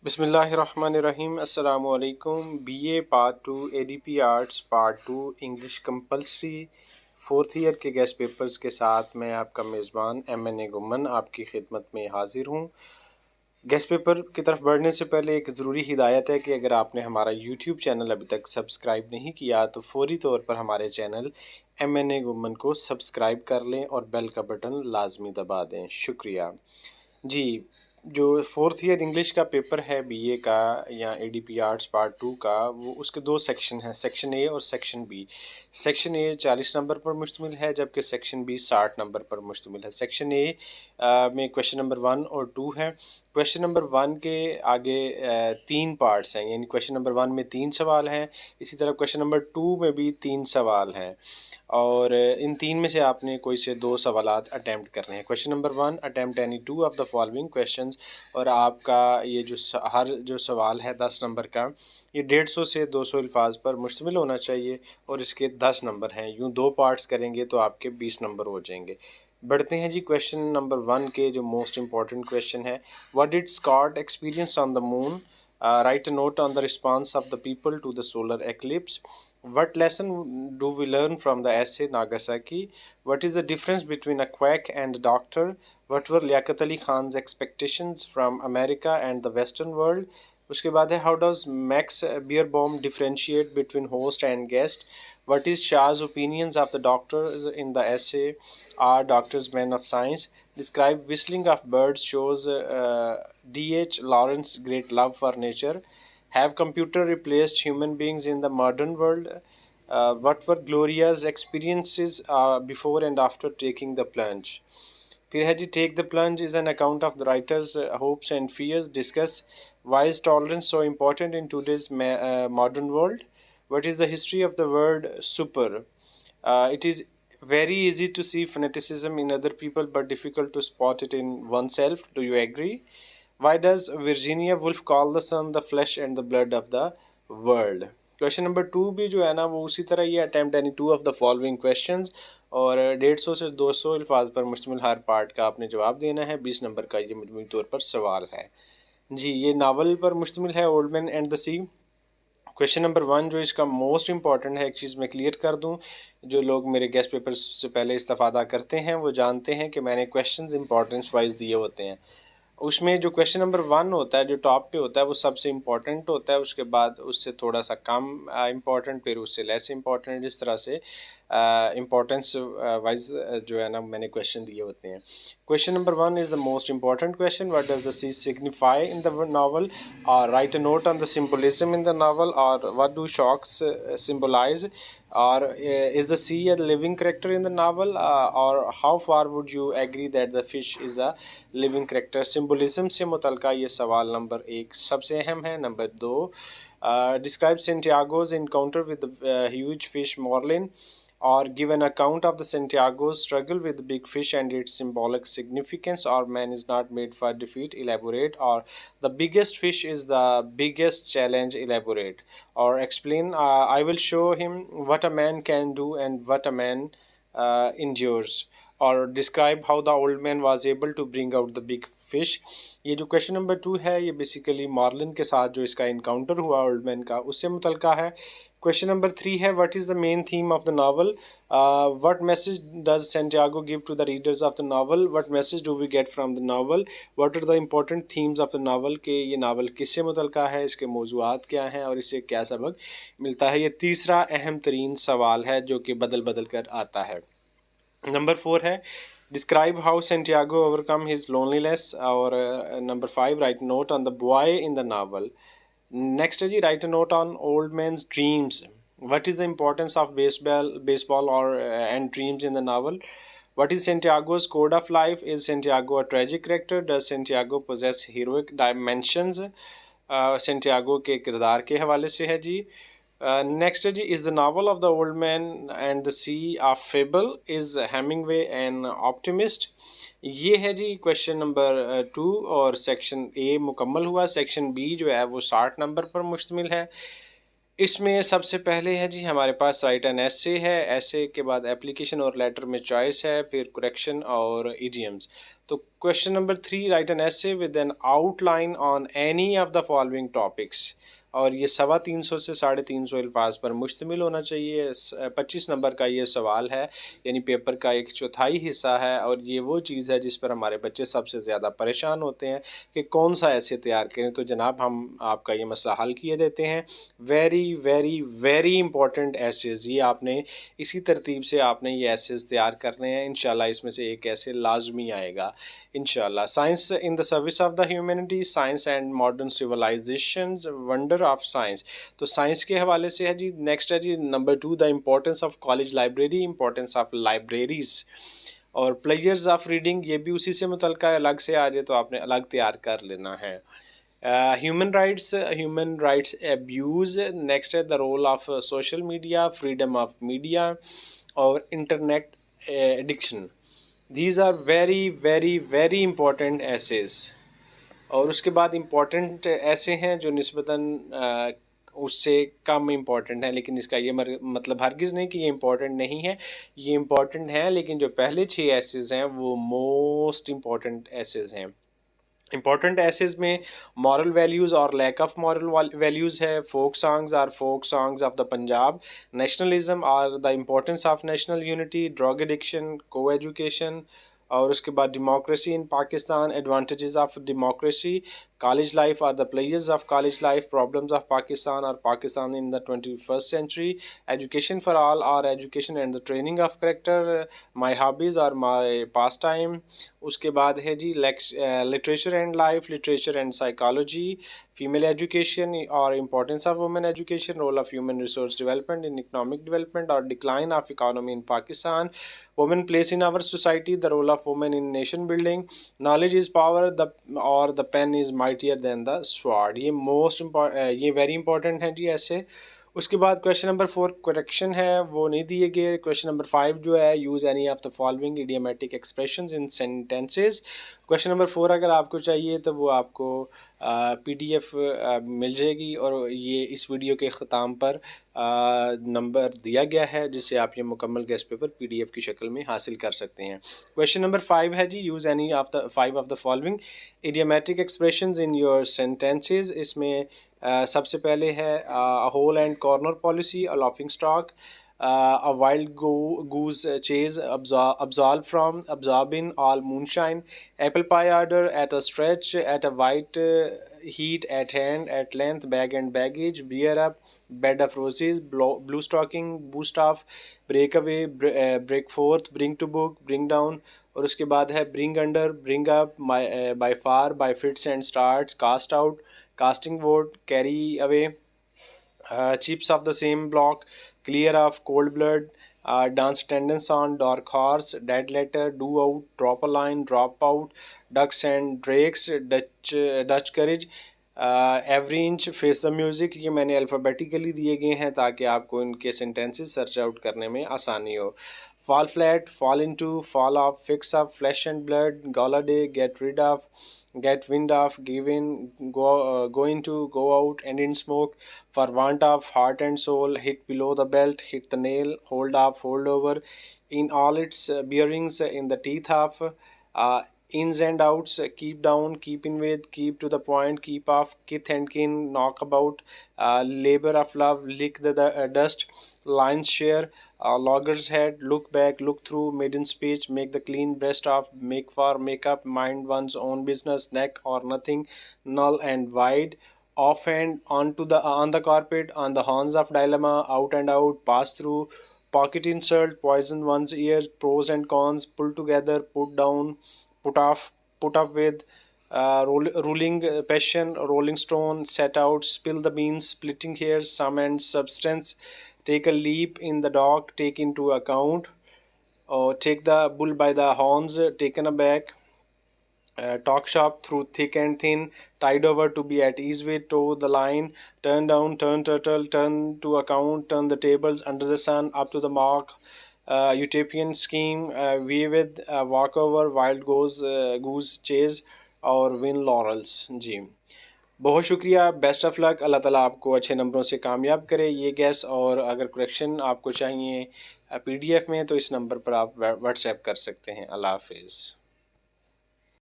बिस्मिल्लाहिर्रहमानिर्रहीम। अस्सलामु अलैकुम। BA part 2 ADP arts part 2 English compulsory fourth year के गेस्ट पेपर्स के साथ मैं आपका मेज़बान MNA गुम्मन आपकी खिदमत में हाजिर हूँ। गेस्ट पेपर की तरफ बढ़ने से पहले एक ज़रूरी हिदायत है कि अगर आपने हमारा यूट्यूब चैनल अभी तक सब्सक्राइब नहीं किया तो फौरी तौर पर हमारे चैनल MNA गुम्मन को सब्सक्राइब कर लें और बेल का बटन लाजमी दबा दें। शुक्रिया जी। जो फोर्थ ईयर इंग्लिश का पेपर है बीए का या ADP आर्ट्स पार्ट 2 का, वो उसके दो सेक्शन हैं, सेक्शन ए और section B. Section A 40 number पर मुश्तमिल है जबकि सेक्शन बी 60 नंबर पर मुश्तमिल है। सेक्शन ए में क्वेश्चन नंबर 1 और 2 है। क्वेश्चन नंबर 1 के आगे 3 पार्ट्स हैं, यानी क्वेश्चन नंबर 1 में 3 सवाल हैं, इसी तरह क्वेश्चन नंबर 2 में भी 3 सवाल हैं और इन 3 में से आपने कोई से 2 सवालात अटैम्प्ट करने हैं। Question number 1, attempt any 2 of the following questions. और आपका ये हर जो सवाल है 10 नंबर का, ये 150 से 200 अल्फाज पर मुश्तमिल होना चाहिए और इसके 10 नंबर हैं। यूँ 2 पार्ट्स करेंगे तो आपके 20 नंबर हो जाएंगे। बढ़ते हैं जी क्वेश्चन नंबर 1 के, जो मोस्ट इंपॉर्टेंट क्वेश्चन है। What did Scott experience on the moon? Write a note on the response of the people to the solar eclipse. What lesson do we learn from the essay Nagasaki? What is the difference between a quack and a doctor? What were Liaquat Ali Khan's expectations from America and the Western world? उसके बाद है how does Max Beerbohm differentiate between host and guest? What is Shah's opinions of the doctors in the essay Are Doctors Men of Science? Describe whistling of birds shows D.H. Lawrence's great love for nature. Have computer replaced human beings in the modern world? What were Gloria's experiences before and after taking the plunge? फिर है जी take the plunge is an account of the writer's hopes and fears. Discuss why is tolerance so important in today's modern world? What is the history of the word super? It is very easy to see fanaticism in other people but difficult to spot it in oneself. Do you agree? Why does Virginia Woolf call the sun the flesh and the blood of the world? Question number 2 भी जो है ना, वो उसी तरह ये attempt any 2 of the following questions और 150 से 200 अल्फाज पर मुश्तमिल हर पार्ट का आपने जवाब देना है। 20 नंबर का ये मजमूई तौर पर सवाल है जी। ये नावल पर मुश्तमिल है, old man and the sea. Question number 1 जो इसका मोस्ट इंपॉर्टेंट है, एक चीज़ मैं क्लियर कर दूं, जो लोग मेरे गेस्ट पेपर से पहले इस्तेफादा करते हैं वो जानते हैं कि मैंने क्वेश्चंस इंपॉर्टेंस वाइज दिए होते हैं। उसमें जो क्वेश्चन नंबर 1 होता है, जो टॉप पे होता है, वो सबसे इम्पोर्टेंट होता है, उसके बाद उससे थोड़ा सा कम इम्पोर्टेंट, फिर उससे लेस इम्पोर्टेंट, इस तरह से इम्पोर्टेंस वाइज जो है ना मैंने क्वेश्चन दिए होते हैं। Question number 1 is the most important question. What does the sea signify in the novel? और write a note on the symbolism in the novel. और what do sharks symbolize? or is the sea a living character in the novel? Or how far would you agree that the fish is a living character? Symbolism से मुतल्लिक़ ये सवाल number 1 सबसे अहम है। Number 2, describe Santiago's encounter with the huge fish marlin, or give an account of the Santiago's struggle with the big fish and its symbolic significance. Or man is not made for defeat, elaborate. Or the biggest fish is the biggest challenge, elaborate. Or explain, I will show him what a man can do and what a man endures. Or describe how the old man was able to bring out the big fish. ये जो question number 2 है, ये basically Marlin के साथ जो इसका encounter हुआ old man का, उससे मुतल्लिक़ा है। क्वेश्चन नंबर 3 है, what is the main theme of the novel? What message does Santiago give to the readers of the novel? What message do we get from the novel? What are the important themes of the novel? के ये novel किससे मुतल्लिक़ा है, इसके मौज़ूआत क्या हैं और इससे क्या सबक मिलता है? ये तीसरा अहम तरीन सवाल है जो कि बदल बदल कर आता है। नंबर 4 है, describe how Santiago overcome his loneliness. और number 5, write note on the boy in the novel. Next है जी, write a note on old man's dreams. What is the importance of baseball or and dreams in the novel? What is Santiago's code of life? Is Santiago a tragic character? Does Santiago possess heroic dimensions? Santiago के किरदार के हवाले से है जी। Next है जी, is the novel of the old man and the sea of fable? Is Hemingway an optimist? ये है जी क्वेश्चन नंबर 2 और सेक्शन ए मुकम्मल हुआ। सेक्शन बी जो है वो 60 नंबर पर मुश्तमिल है। इसमें सबसे पहले है जी हमारे पास राइट एन एसे है, एसे के बाद एप्लीकेशन और लेटर में चॉइस है, फिर करेक्शन और इडियम्स। तो Question number 3, write an essay with an outline on any of the following topics. और ये 350 से 350 अल्फाज पर मुश्तमिल होना चाहिए। 25 नंबर का ये सवाल है, यानी पेपर का एक चौथाई हिस्सा है, और ये वो चीज़ है जिस पर हमारे बच्चे सबसे ज़्यादा परेशान होते हैं कि कौन सा ऐसे तैयार करें। तो जनाब हम आपका ये मसला हल किए देते हैं। Very very very important essays, ये आपने इसी तरतीब से आपने ये एसेस तैयार करने हैं। इंशाल्लाह इसमें से एक ऐसे लाजमी आएगा इंशाल्लाह। Science in the service of the humanity, science and modern civilizations, wonder of science. तो साइंस के हवाले से है जी। नेक्स्ट है जी number 2, the importance of college library, importance of libraries. और प्लेजर्स ऑफ रीडिंग, ये भी उसी से मुतल्लिक़ है, अलग से आ जाए तो आपने अलग तैयार कर लेना है। Human rights abuse. नेक्स्ट है the role of social media, freedom of media और internet addiction. These are very very very important essays। और उसके बाद इम्पॉर्टेंट ऐसे हैं जो निस्बतन उससे कम इम्पॉर्टेंट हैं, लेकिन इसका ये मतलब हरगिज़ नहीं कि ये इम्पॉर्टेंट नहीं है, ये इम्पॉर्टेंट है, लेकिन जो पहले 6 एसेस हैं वो मोस्ट इम्पॉर्टेंट एसेस हैं। इम्पॉर्टेंट एसेस में मॉरल वैल्यूज़ और लैक ऑफ मॉरल वैल्यूज़ है। Folk songs of the Punjab, nationalism और the importance of national unity, drug addiction, coeducation. और उसके बाद democracy in Pakistan, advantages of democracy, college life और the pleasures of college life, problems of Pakistan और Pakistan in the 21st century, education for all और education and the training of character, my hobbies और my pastime. उसके बाद है जी literature and life, literature and psychology, female education और importance of women education, role of human resource development in economic development और decline of economy in Pakistan, women place in our society, the role of women in nation building, knowledge is power the pen is mightier than the sword. ये very important है जी ऐसे। उसके बाद question number 4 correction है, वो नहीं दिए गए। क्वेश्चन नंबर 5 जो है, use any of the following idiomatic expressions in sentences. Question number 4 अगर आपको चाहिए तो वो आपको PDF मिल जाएगी, और ये इस वीडियो के ख़त्म पर नंबर दिया गया है, जिससे आप ये मुकम्मल गेस्ट पेपर PDF की शक्ल में हासिल कर सकते हैं। क्वेश्चन नंबर 5 है जी, use any of the 5 of the following idiomatic expressions in your sentences. इसमें सबसे पहले है hole and corner policy, a laughing stock, a wild goose chase, absorb in all moonshine, apple pie order, at a stretch, at a white heat, at hand, at length, bag and baggage, beer up, bed of roses, blue stocking, boost off, break away, break forth, bring to book, bring down। और उसके बाद है bring under, bring up, by far, by fits and starts, cast out, casting vote, carry away, chips of the same block, clear of, cold blood, dance attendance on, dark horse, dead letter, do out, drop a line, drop out, ducks and drakes, Dutch courage, every inch, face the music। ये मैंने alphabetically दिए गए हैं ताकि आपको इनके sentences search out करने में आसानी हो। fall flat, fall into, fall off, fix up, flesh and blood, holiday, get rid of, get wind of, give in, go into, go out, end in smoke, for want of, heart and soul, hit below the belt, hit the nail, hold off, hold over, in all its bearings, in the teeth of, ins and outs, keep down, keep in with, keep to the point, keep off, kith and kin, knock about, labor of love, lick the dust, lion's share, logger's head, look back, look through, maiden speech, make the clean breast of, make for, make up, mind one's own business, neck or nothing, null and wide, offhand, on the carpet, on the horns of dilemma, out and out, pass through, pocket insult, poison one's ears, pros and cons, pull together, put down, put off, put up with, ruling passion, rolling stone, set out, spill the beans, splitting hairs, sum and substance, take a leap in the dark, take into account, or take the bull by the horns, taken aback, talk shop through thick and thin, tide over to be at ease with, toe the line, turn down, turn turtle, turn to account, turn the tables, under the sun, up to the mark, utopian scheme, we with, walk over, wild goose chase और win laurels. जी बहुत शुक्रिया, best of luck, अल्लाह ताला आपको अच्छे नंबरों से कामयाब करे। ये गैस और अगर करेक्शन आपको चाहिए PDF में तो इस नंबर पर आप व्हाट्सएप कर सकते हैं। अल्लाह हाफिज़।